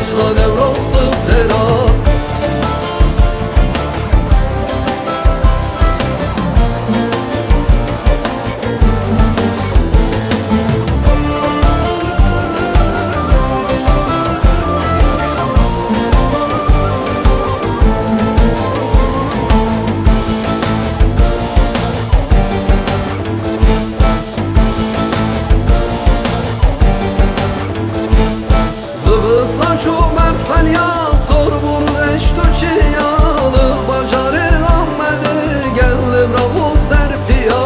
ججلا نوروز تهران Zıvıstan çumer felya sor bunu eştu çiyalı bacarı Ahmet'i geldim ravu serpiya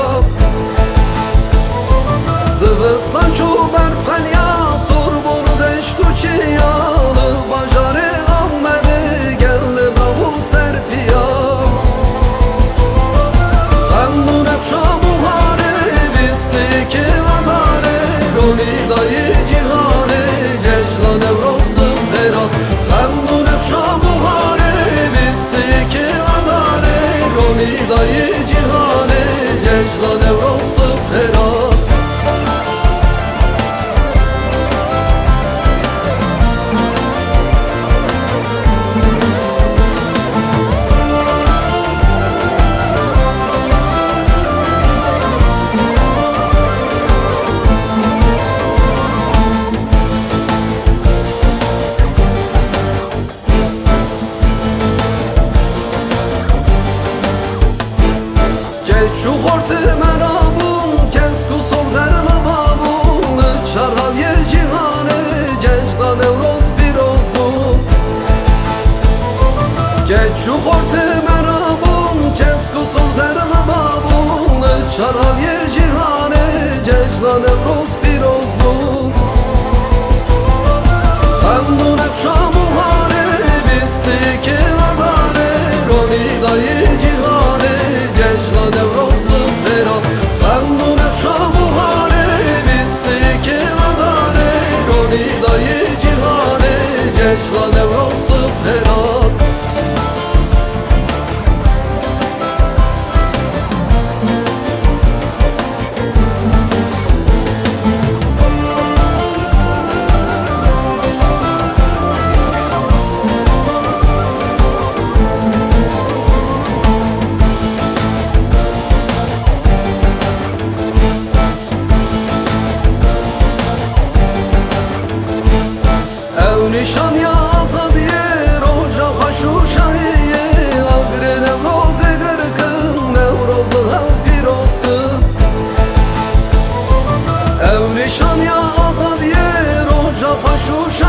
Zıvıstan çumer felya sor bunu eştu çiyalı bacarı Ahmet'i geldim ravu serpiya Sen nefşa buhari bisti ki vadari roli dayı cihani Cejla nevrozdu herat Femnu nefşa buhari bisti ki vadari roli dayı cihani Cejla nevrozdu herat Şu hortu merabun kesku sol zerli babun Çarhal ye cihanı cecda nevroz biroz bu Geç şu hortu merabun kesku sol zerli babun Çarhal ye cihanı cecda nevroz biroz bu Femnu nefşa buhari bisti ki vadari roli dayı cihanı cecla nevroz Femnu nefşa buhari bisti ki vadari roli dayı cihanı cecla nevrozdu herat Nişan ya azadiye roja haşu şahiye Agre nevroze gırkın nevrozlu hev pirozkın Ev nişan ya azadiye roja haşu şahiye